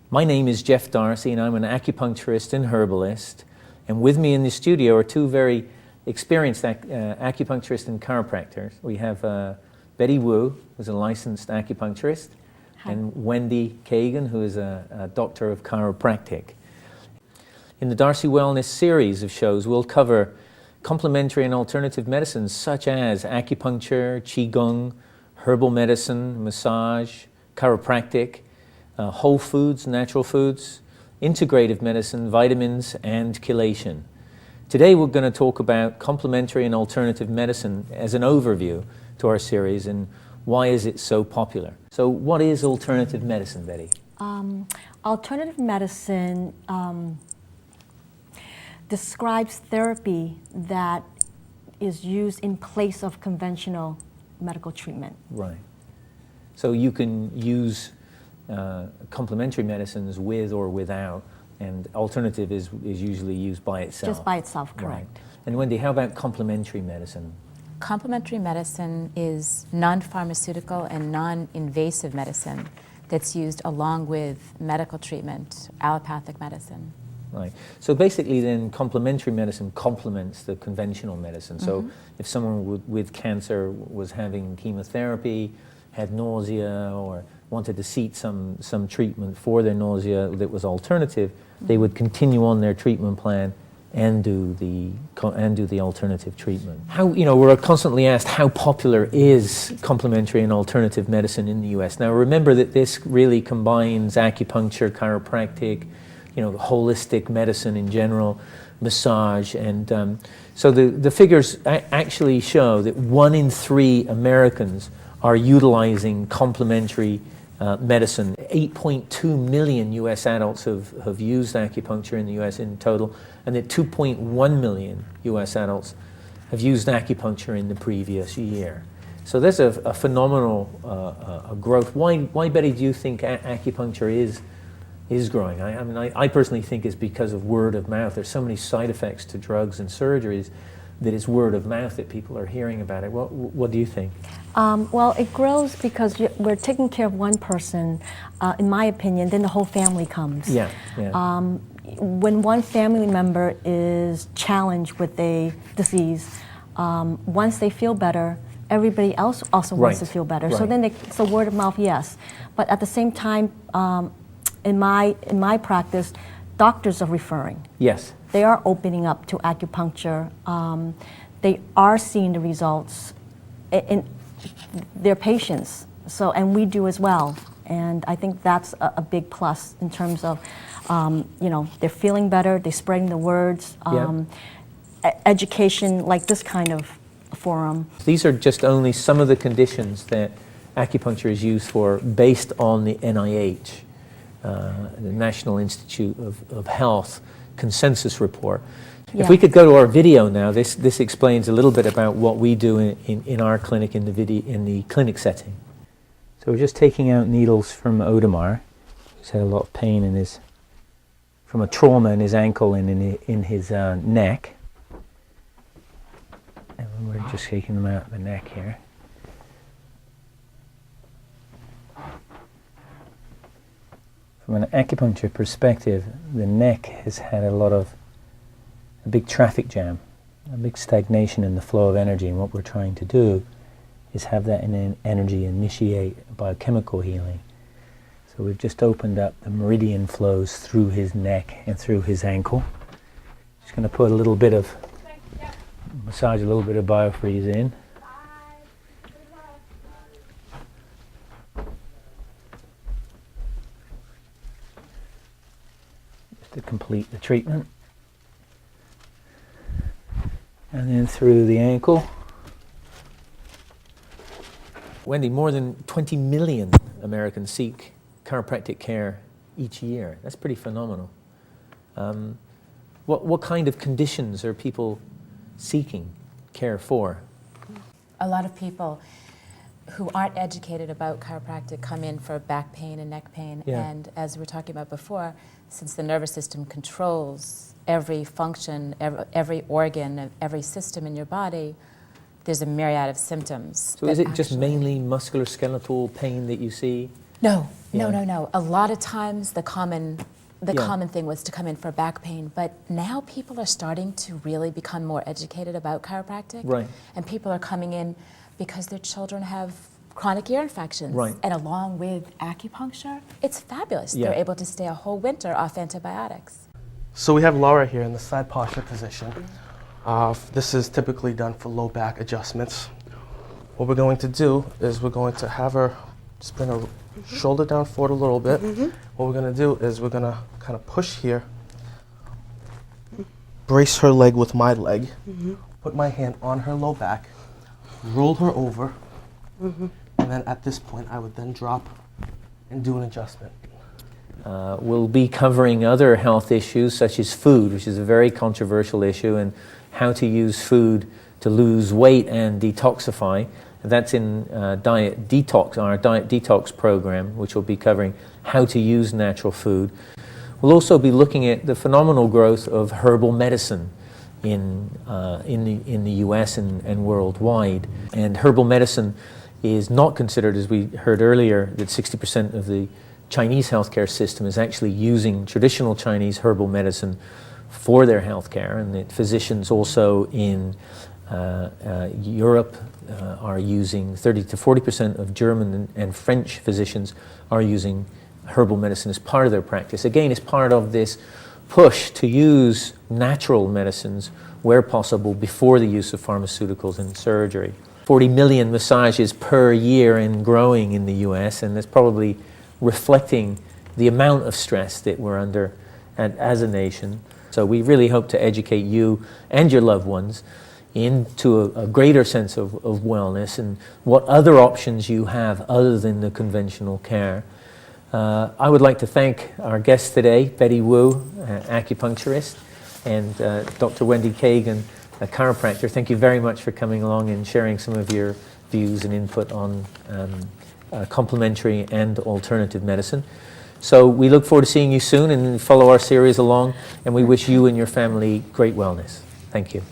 My name is Jeff Darcy, and I'm an acupuncturist and herbalist. And with me in the studio are two very experienced acupuncturists and chiropractors. We have Betty Wu, who's a licensed acupuncturist, Hi. and Wendy Kagan, who is a doctor of chiropractic. In the Darcy Wellness series of shows, we'll cover complementary and alternative medicines such as acupuncture, qigong, herbal medicine, massage, chiropractic, whole foods, natural foods, integrative medicine, vitamins, and chelation. Today we're going to talk about complementary and alternative medicine as an overview to our series and why is it so popular. So what is alternative medicine, Betty? Alternative medicine describes therapy that is used in place of conventional medical treatment. Right. So you can use complementary medicines with or without, and alternative is usually used by itself. Just by itself, correct. Right. And Wendy, how about complementary medicine? Complementary medicine is non-pharmaceutical and non-invasive medicine that's used along with medical treatment, allopathic medicine. Right. So basically then complementary medicine complements the conventional medicine. So if someone with cancer was having chemotherapy, had nausea, or wanted to seek some treatment for their nausea that was alternative, they would continue on their treatment plan and do the alternative treatment. How, we're constantly asked how popular is complementary and alternative medicine in the US. Now remember that this really combines acupuncture, chiropractic, holistic medicine in general, massage, and so the figures actually show that 1 in 3 Americans are utilizing complementary medicine. 8.2 million US adults have used acupuncture in the US in total, and that 2.1 million US adults have used acupuncture in the previous year. So there's a phenomenal growth. Why, Betty, do you think acupuncture is growing? I personally think it's because of word of mouth. There's so many side effects to drugs and surgeries that it's word of mouth that people are hearing about it. What do you think? Well, it grows because we're taking care of one person, in my opinion, then the whole family comes. Yeah. When one family member is challenged with a disease, once they feel better, everybody else also wants to feel better. Right. So then so word of mouth, yes. But at the same time, in my practice, doctors are referring. Yes. They are opening up to acupuncture. They are seeing the results in their patients. So, and we do as well. And I think that's a big plus in terms of, they're feeling better, they're spreading the words, education like this kind of forum. These are just only some of the conditions that acupuncture is used for based on the NIH, the National Institute of Health consensus report. Yeah. If we could go to our video now, this explains a little bit about what we do in our clinic in the clinic setting. So we're just taking out needles from Odemar. He's had a lot of pain from a trauma in his ankle and in his neck. And we're just taking them out of the neck here. From an acupuncture perspective, the neck has had a big traffic jam, a big stagnation in the flow of energy, and what we're trying to do is have that energy initiate biochemical healing. So we've just opened up the meridian flows through his neck and through his ankle. Just going to put massage a little bit of biofreeze in. To complete the treatment, and then through the ankle. Wendy, more than 20 million Americans seek chiropractic care each year. That's pretty phenomenal. What kind of conditions are people seeking care for? A lot of people who aren't educated about chiropractic come in for back pain and neck pain, and as we were talking about before, since the nervous system controls every function, every organ, every system in your body, there's a myriad of symptoms. So is it just mainly musculoskeletal pain that you see? No, Yeah. no. A lot of times the common Yeah. thing was to come in for back pain, but now people are starting to really become more educated about chiropractic. Right. And people are coming in because their children have chronic ear infections. Right. And along with acupuncture, it's fabulous. Yeah. They're able to stay a whole winter off antibiotics. So we have Laura here in the side posture position. This is typically done for low back adjustments. What we're going to do is we're going to have her just bring her shoulder down forward a little bit. What we're going to do is we're going to kind of push here, brace her leg with my leg, put my hand on her low back, roll her over, and then at this point I would then drop and do an adjustment. We'll be covering other health issues such as food, which is a very controversial issue, and how to use food to lose weight and detoxify. That's in Diet Detox, our Diet Detox program, which will be covering how to use natural food. We'll also be looking at the phenomenal growth of herbal medicine in the US and worldwide. And herbal medicine is not considered, as we heard earlier, that 60% of the Chinese healthcare system is actually using traditional Chinese herbal medicine for their healthcare, and that physicians also in Europe are using 30 to 40% of German and French physicians are using herbal medicine as part of their practice. Again, it's part of this push to use natural medicines where possible before the use of pharmaceuticals and surgery. 40 million massages per year and growing in the US, and that's probably reflecting the amount of stress that we're under as a nation. So we really hope to educate you and your loved ones into a greater sense of wellness and what other options you have other than the conventional care. I would like to thank our guests today, Betty Wu, acupuncturist, and Dr. Wendy Kagan, a chiropractor. Thank you very much for coming along and sharing some of your views and input on complementary and alternative medicine. So we look forward to seeing you soon and follow our series along, and we wish you and your family great wellness. Thank you.